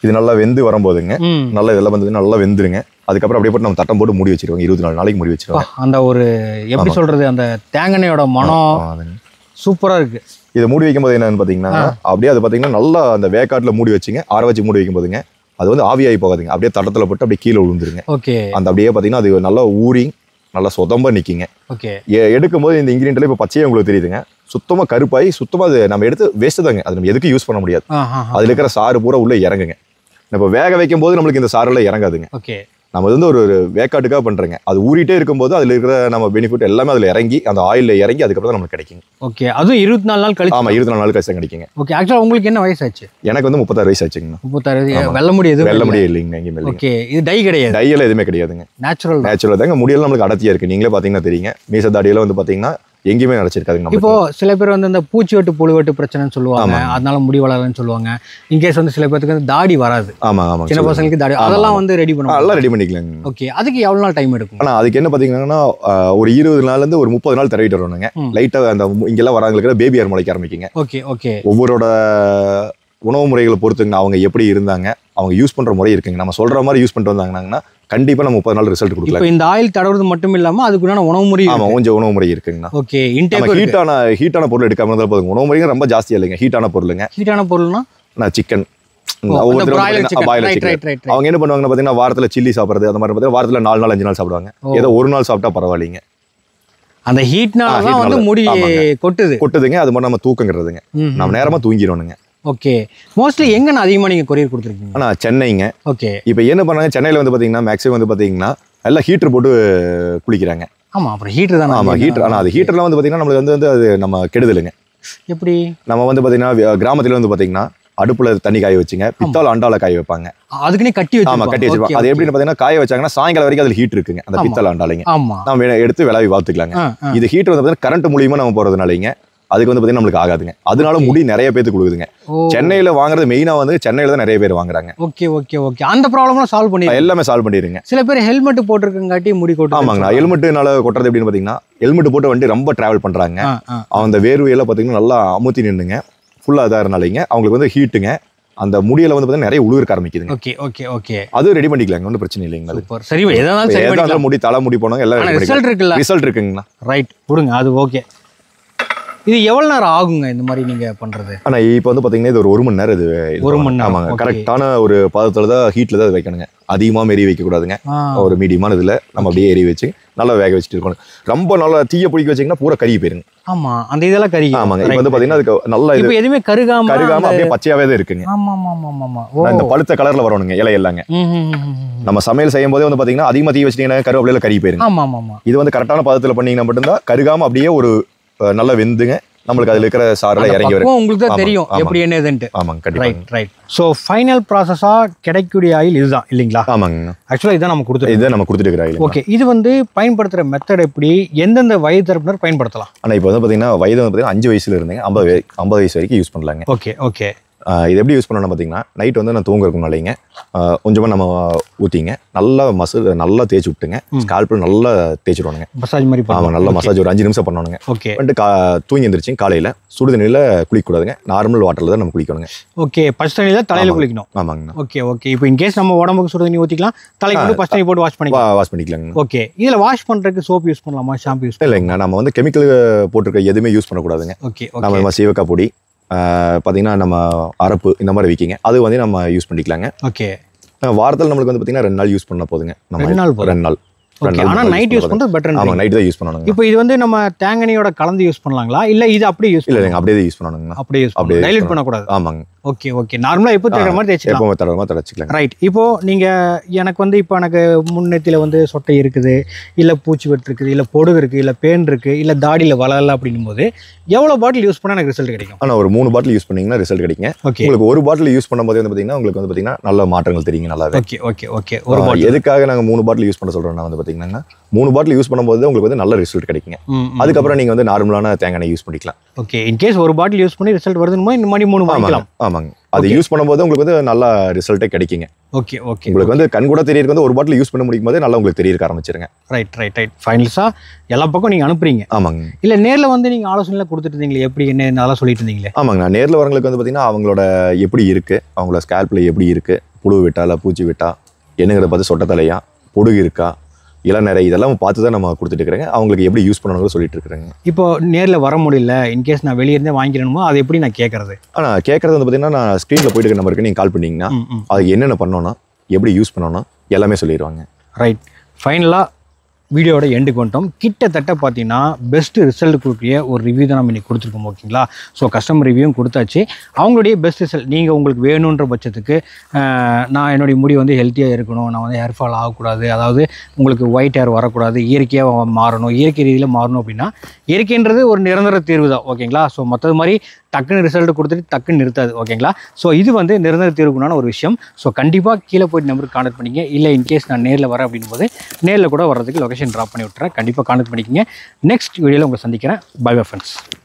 இது நல்லா வெந்து வரும்போதுங்க நல்லா இதெல்லாம் வந்து நல்லா வெந்துருங்க. அதுக்கப்புறம் அப்படியே போட்டு நம்ம தட்டம் போட்டு மூடி வச்சிருவாங்க. 24 நாளைக்கு மூடி வச்சிருவாங்க. அந்த ஒரு எப்படி சொல்றது, அந்த தேங்காயோட மனம் சூப்பரா இருக்கு. இதை மூடி வைக்கும் போது என்னன்னு பாத்தீங்கன்னா அப்படியே அது பாத்தீங்கன்னா நல்லா அந்த வேக்காட்டுல மூடி வச்சுங்க, ஆற வச்சு மூடி வைக்கும் போதுங்க அது வந்து ஆவியாகி போகாதுங்க. அப்படியே தட்டத்துல போட்டு அப்படியே கீழே விழுந்துருங்க. ஓகே. அந்த அப்படியே பாத்தீங்கன்னா அது நல்லா ஊறி நல்லா சொதம்ப நிற்கிங்க. ஓகே. எடுக்கும் போது இந்த இன்கிரியன்ட்ல இப்போ பச்சையே உங்களுக்கு தெரியுதுங்க, சுத்தமா கருப்பாகி சுத்தமா அது நம்ம எடுத்து வேஸ்ட் தாங்க. அது நம்ம எதுக்கு யூஸ் பண்ண முடியாது. அதுல இருக்கிற சாறு பூரா உள்ள இறங்குங்க. இப்போ வேக வைக்கும் போது நம்மளுக்கு இந்த சாரெல்லாம் இறங்காதுங்க. ஓகே. நம்ம வந்து ஒரு வேக்காட்டுக்காக பண்றேங்க. அது ஊறிட்டே இருக்கும்போது அதுல இருக்கிற நம்ம பெனிஃபிட் எல்லாமே அதுல இறங்கி அந்த ஆயில்ல இறங்கி அதுக்கப்புறம் நமக்கு கிடைக்கும். ஓகே. அதுவும் 24 நாள் கழிச்சு? ஆமா, 24 நாள் கழிச்சு கிடைக்குங்க. ஓகே. ஆக்சுவலா உங்களுக்கு என்ன வயசாச்சு? எனக்கு வந்து 36 வயசு ஆச்சுங்க. 36. வெள்ள முடியாது? வெள்ள முடியாது இல்லைங்க எங்கேயுமே. ஓகே. இது டை கிடையாது? டை எல்லாம் எதுவுமே கிடையாதுங்க. நேச்சுரல் தாங்க. முடியெல்லாம் நம்மளுக்கு அடர்த்தியா இருக்கு. நீங்களே பாத்தீங்கன்னா தெரியுங்க. மீச தாடியெல்லாம் வந்து பாத்தீங்கன்னா எங்கேயுமே நினைச்சிருக்காதுங்க. இப்போ சில பேர் வந்து இந்த பூச்சி வெட்டு புழு வெட்டு பிரச்சனைன்னு சொல்லுவாங்க, அதனால முடி வளரலன்னு சொல்லுவாங்க. இன்கேஸ் வந்து சில பேருக்கு வந்து தாடி வராது. ஆமா ஆமா, சின்ன பசங்களுக்கு தாடி, அதெல்லாம் வந்து ரெடி பண்ணுவாங்க. எல்லாம் ரெடி பண்ணிக்கலாங்க. ஓகே, அதுக்கு எவ்வளவு நாள் டைம் எடுக்கும்? ஆனா அதுக்கு என்ன பாத்தீங்கன்னா ஒரு 20 நாள்ல இருந்து ஒரு 30 நாள் தடவிட்டு வரணுங்க. லைட்டா அந்த இங்கெல்லாம் வராங்களுக்கு பேபி ஹேர் முளைக்க ஆரம்பிக்குங்க. Okay okay. ஒவ்வொருட உணவு முறைகளை பொறுத்துங்க, அவங்க எப்படி இருந்தாங்க, அவங்க யூஸ் பண்ற முறை இருக்குங்க. நம்ம சொல்ற மாதிரி யூஸ் பண்ணிட்டு வந்தாங்கன்னா கண்டிப்பா நம்ம 30 நாள் ரிசல்ட் கொடுக்கலாம். இப்போ இந்த ஆயில் தடவுறது மட்டும் இல்லாம அதுக்குண்டான உணவு முறை, ஆமா கொஞ்சம் உணவு முறை இருக்குங்கண்ணா. ஓகே, இன்டேக் ஹீட்டான பொருள் எடுக்காம இருந்தாலும் போதும். உணவு முறைங்க ரொம்ப ஜாஸ்தியா இல்லைங்க. ஹீட்டான பொருளுங்க. ஹீட்டான பொருள்னா சிக்கன், அவங்க என்ன பண்ணுவாங்க பாத்தீங்கன்னா வாரத்துல சில்லி சாப்பிடுறது, அந்த மாதிரி பாத்தீங்கன்னா வாரத்துல 4 நாள் 5 நாள் சாப்பிடுவாங்க. ஏதோ ஒரு நாள் சாப்பிட்டா பரவாயில்லைங்க. அந்த ஹீட்னால தான் வந்து முடி கொட்டுதுங்க. அது மாதிரி நம்ம தூக்கங்கிறதுங்க, நம்ம நேரமா தூங்கிடணுங்க. ஓகே, மோஸ்ட்லி எங்க அதிகமா நீங்க கொரியர் கொடுத்துருக்கீங்க? ஆனா சென்னைங்க. ஓகே, இப்போ என்ன பண்ணாங்க, சென்னையில வந்து பாத்தீங்கன்னா மேக்ஸிமம் வந்து பாத்தீங்கன்னா எல்லாம் ஹீட்டர் போட்டு குளிக்கிறாங்க. ஆமா, அப்புறம் ஹீட்டர் தானே. ஆமா ஹீட்டர். ஆனா அது ஹீட்டர்லாம் வந்து பாத்தீங்கன்னா நம்மளுக்கு வந்து அது நம்ம கெடுதலுங்க. எப்படி? நம்ம வந்து பாத்தீங்கன்னா கிராமத்துல வந்து பாத்தீங்கன்னா அடுப்புல தண்ணி காய வச்சுங்க, பித்தளை அண்டால காய வைப்பாங்க. அதுக்குன்னே கட்டி வச்சு. ஆமா கட்டி வச்சிருப்பாங்க. அது எப்படின்னு பாத்தீங்கன்னா காய வச்சாங்கன்னா சாயங்காலம் வரைக்கும் அதுல ஹீட் இருக்குங்க, அந்த பித்தளை அண்டாலைங்க. நம்ம எடுத்து விளாவி வாத்துக்கலாங்க. இது ஹீட்டர் வந்து பாத்தீங்கன்னா கரண்ட் மூலியமா நம்ம போறதுனாலங்க அதுக்கு வந்து பாத்தீங்கன்னா நம்மளுக்கு ஆகாதுங்க. அதனால முடி நிறைய பேருக்கு கொடுக்குதுங்க. சென்னையில வாங்குறது மெயினா வந்து சென்னையில தான் நிறைய பேர் வாங்குறாங்க. ஓகே ஓகே ஓகே, அந்த ப்ராப்ளம்லாம் சால்வ் பண்ணி எல்லாமே சால்வ் பண்ணிடுங்க. சில பேர் ஹெல்மெட் போட்டுருக்கங்காட்டி முடி கொட்டு. ஆமாங்கண்ணா, ஹெல்மெட்னால கொட்டுறது எப்படின்னு பாத்தீங்கன்னா ஹெல்மெட் போட்டு வண்டி ரொம்ப டிராவல் பண்றாங்க. அந்த வேர்வையெல்லாம் பாத்தீங்கன்னா நல்லா அமுத்தி நின்னுங்க, ஃபுல்லா இதா இருந்தாலிங்க அவங்களுக்கு வந்து ஹீட்டுங்க. அந்த முடியல வந்து பாத்தீங்கன்னா நிறைய உழுக ஆரம்பிக்குதுங்க. ஓகே ஓகே ஓகே, அது ரெடி பண்ணிக்கலாங்க, ஒன்றும் பிரச்சனை இல்லைங்க. சூப்பர், சரி, ஏதாவது முடி தலை முடி போனாங்க எல்லாம் ரிசல்ட் இருக்குல்ல? ரிசல்ட் இருக்குங்கண்ணா. ரைட், கொடுங்க, அது ஓகே. இது எவ்வளவு நேரம் ஆகுங்க இந்த மாதிரி நீங்க பண்றது? ஆனா இப்போ வந்து பாத்தீங்கன்னா இது ஒரு 1 மணி நேரம். இது 1 மணி நேரம். ஆமாங்க, கரெக்டான ஒரு பதத்துல தான் ஹீட்ல தான் வைக்கணுங்க. அதிகமா எரி வைக்க கூடாதுங்க. ஒரு மீடியமான இதுல நம்ம அப்படியே எரி வச்சு நல்லா வேக வச்சுட்டு இருக்கணும். ரொம்ப நல்லா தீய பிடிக்க வச்சீங்கன்னா பூரா கறி போயிருங்க. ஆமா, அந்த இதெல்லாம் கறி. ஆமாங்க, இப்போ வந்து பாத்தீங்கன்னா அதுக்கு நல்லா இப்போ எதுவுமே கருகாம அப்படியே பச்சையாவே தான் இருக்குங்க. ஆமா ஆமா ஆமா ஆமா, இந்த பழுத்த கலர்ல வரணுங்க இலை எல்லாங்க. நம்ம சமையல் செய்யும் போதே வந்து பாத்தீங்கன்னா அதிகமா தீ வச்சிட்டீங்கன்னா கருவேப்பிலையில கறி போயிருங்க. ஆமா ஆமா, இது வந்து கரெக்டான பதத்துல பண்ணீங்கன்னா மட்டும்தான் கருகாம அப்படியே ஒரு நல்லா வெந்துங்க, நம்மளுக்கு அதுல இருக்கிற சாரெல்லாம் இறங்கி வரும். உங்களுக்கு தான் தெரியும் எப்படி என்னதுன்னு. ஆமாங்க, கண்டிப்பா. Right right. ஸோ ஃபைனல் ப்ராசஸா கிடைக்கக்கூடிய ஆயில் இதுதான் இல்லைங்களா? ஆமாங்க, ஆக்சுவலாக இதான் நம்ம கொடுத்துருக்கோம். இதை நம்ம கொடுத்துட்டு இருக்கிற ஆயில். ஓகே, இது வந்து பயன்படுத்துகிற மெத்தட் எப்படி, எந்தெந்த வயது தரப்பினர் பயன்படுத்தலாம்? ஆனால் இப்போ வந்து பார்த்தீங்கன்னா வயது வந்து பார்த்தீங்கன்னா 5 வயசுல இருந்துங்க 50 வயசு வரைக்கும் யூஸ் பண்ணலாங்க. Okay okay. இது எப்படி யூஸ் பண்ணணும் பார்த்தீங்கன்னா நைட் வந்து நான் தூங்குறதுக்கு நாளைங்க கொஞ்சமாக நம்ம ஊற்றிங்க, நல்லா நல்லா தேய்ச்சி விட்டுங்க, ஸ்கால்பில் நல்லா தேய்ச்சிடுவானுங்க, மசாஜ் மாதிரி. ஆமாம், நல்லா மசாஜ் ஒரு 5 நிமிஷம் பண்ணணுங்க. ஓகே, வந்துட்டு தூங்கி எழுந்திரிச்சிங்க காலையில் சுடு தண்ணியில் குளிக்கக்கூடாதுங்க, நார்மல் வாட்டரில் தான் நம்ம குளிக்கணுங்க. ஓகே, பச்சை தண்ணியில் தலையில் குளிக்கணும். ஆமாங்கண்ணா. Okay okay. இப்போ இன்கேஸ் நம்ம உடம்புக்கு சுடு தண்ணி ஊற்றிக்கலாம், தலைக்கு வந்து பச்சை தண்ணி போட்டு வாஷ் பண்ணிக்கலாங்க. ஓகே, இதில் வாஷ் பண்ணுறதுக்கு சோப் யூஸ் பண்ணலாமா, ஷாம்பு யூஸ்? இல்லைங்க, நம்ம வந்து கெமிக்கல் போட்டிருக்க எதுவுமே யூஸ் பண்ணக்கூடாதுங்க. ஓகே, நம்ம சீவக்காய் பொடி பார்த்தீங்கன்னா நம்ம அரப்பு இந்த மாதிரி விற்கிங்க, அது வந்து நம்ம யூஸ் பண்ணிக்கலாங்க. ஓகே, வாரத்தில் நம்மளுக்கு வந்து பார்த்தீங்கன்னா 2 நாள் யூஸ் பண்ண போதுங்க. 2 நாள். ஆனால் நைட் யூஸ் பண்ணுறது பெட்டர். ஆமாம், நைட் தான் யூஸ் பண்ணணும். இப்போ இது வந்து நம்ம தேங்காயோட கலந்து யூஸ் பண்ணலாங்களா, இல்லை இது அப்படியே யூஸ்? இல்லைங்க, அப்படியே யூஸ் பண்ணணுங்க. அப்படியே டைலூட் பண்ணக்கூடாது. ஆமாங்க. ஓகே ஓகே, நார்மலாக எப்போ தர மாதிரி தேய்ச்சிக்கலாம், எப்போ தர மாதிரி தடச்சிக்கலாம். ரைட். இப்போ நீங்கள் எனக்கு வந்து இப்போ எனக்கு முன்னெத்தியில் வந்து சொட்டை இருக்குது, இல்லை பூச்சி வெட்டு இருக்குது, இல்லை பொடுகு இருக்குது, இல்லை பேன் இருக்குது, இல்லை தாடியில் வளரல அப்படின்னும் போது எவ்வளோ பாட்டில் யூஸ் பண்ணால் எனக்கு ரிசல்ட் கிடைக்கும்? ஆனால் ஒரு 3 பாட்டில் யூஸ் பண்ணிங்கன்னா ரிசல்ட் கிடைக்குங்க. ஓகே, உங்களுக்கு ஒரு பாட்டில் யூஸ் பண்ணும்போது வந்து பார்த்தீங்கன்னா உங்களுக்கு வந்து பார்த்தீங்கன்னா நல்ல மாற்றங்கள் தெரியுங்க, நல்லாவே. Okay okay okay. ஒரு பாட்டில் எதுக்காக நாங்கள் 3 பாட்டில் யூஸ் பண்ண சொல்கிறோம்னா வந்து பார்த்தீங்கன்னா 3 பாட்டில் யூஸ் பண்ணும்போது உங்களுக்கு வந்து நல்ல ரிசல்ட் கிடைக்குங்க. அதுக்கப்புறம் நீங்கள் வந்து நார்மலான தேங்காய் யூஸ் பண்ணிக்கலாம். ஓகே, இன்கேஸ் ஒரு பாட்டில் யூஸ் பண்ணி ரிசல்ட் வருதுன்னு இந்த மாதிரி 3 வாங்கிக்கலாம். ஆமாங்க, அது யூஸ் பண்ணும்போது உங்களுக்கு வந்து நல்ல ரிசல்ட்டே கிடைக்குங்க. Okay okay. உங்களுக்கு வந்து கண் கூட தெரியறது வந்து ஒரு பாட்டில் யூஸ் பண்ண முடியும் போது நல்லா உங்களுக்கு தெரிய ஆரம்பிச்சிருங்க. Right right right. ஃபைனல்ஸா எல்லா பக்கம் நீங்கள் அனுப்புறீங்க? ஆமாங்க. இல்லை நேரில் வந்து நீங்கள் ஆலோசனை கொடுத்துட்டு இருந்தீங்களே, எப்படி என்ன நல்லா சொல்லிட்டு இருந்தீங்களே? ஆமாங்க, நான் நேரில் வரவங்களுக்கு வந்து பார்த்தீங்கன்னா அவங்களோட எப்படி இருக்குது, அவங்களோட ஸ்கேல்பில் எப்படி இருக்குது, புழு விட்டா இல்லை பூச்சி விட்டா என்னங்கிறத பார்த்து சொட்ட தலையா பொடுகு இருக்கா இளநரை இதெல்லாம் பார்த்து தான் நம்ம கொடுத்துட்டு இருக்கிறேங்க. அவங்களுக்கு எப்படி யூஸ் பண்ணணும்னு சொல்லிட்டு இருக்கிறேங்க. இப்போ நேரில் வர முடியல, இன்கேஸ் நான் வெளியே இருந்தே வாங்கிக்கணுமோ அதை எப்படி நான் கேட்கறது? ஆனால் கேட்கறது வந்து பார்த்தீங்கன்னா நான் ஸ்க்ரீனில் போயிட்டு நம்பருக்கு நீங்கள் கால் பண்ணிங்கன்னா அது என்னென்ன பண்ணணும், எப்படி யூஸ் பண்ணணும் எல்லாமே சொல்லிடுவாங்க. ரைட். ஃபைனலாக வீடியோட எண்டுக்கு வந்துட்டோம். கிட்டத்தட்ட பார்த்தீங்கன்னா பெஸ்ட் ரிசல்ட் கொடுக்கக்கூடிய ஒரு ரிவ்யூ தான் நம்ம இன்றைக்கி கொடுத்துருக்கோம். ஓகேங்களா? ஸோ கஸ்டமர் ரிவ்யூவும் கொடுத்தாச்சு. அவங்களுடைய பெஸ்ட் ரிசல்ட் நீங்கள் உங்களுக்கு வேணுன்ற பட்சத்துக்கு நான் என்னுடைய முடி வந்து ஹெல்த்தியாக இருக்கணும், நான் வந்து ஹேர் ஃபால் ஆகக்கூடாது, அதாவது உங்களுக்கு ஒயிட் ஹேர் வரக்கூடாது, இயற்கையாக மாறணும், இயற்கை ரீதியில் மாறணும் அப்படின்னா இயற்கைன்றது ஒரு நிரந்தர தீர்வு தான். ஓகேங்களா? ஸோ மற்றது மாதிரி டக்குன்னு ரிசல்ட் கொடுத்துட்டு டக்குன்னு நிறுத்தாது. ஓகேங்களா? ஸோ இது வந்து நிரந்தர தீர்வுக்குனான ஒரு விஷயம். ஸோ கண்டிப்பாக கீழே போய்ட்டு நம்பருக்கு கான்டாக்ட் பண்ணிங்க. இல்லை இன்கேஸ் நான் நேரில் வரேன் அப்படின் போது நேரில் கூட வர்றதுக்கு லொகேஷன் லொக்கேஷன் ட்ராப் பண்ணி விட்டுறேன். கண்டிப்பாக கான்டெக்ட் பண்ணிக்கோங்க. நெக்ஸ்ட் வீடியோவில் உங்களை சந்திக்கிறேன். Bye bye friends.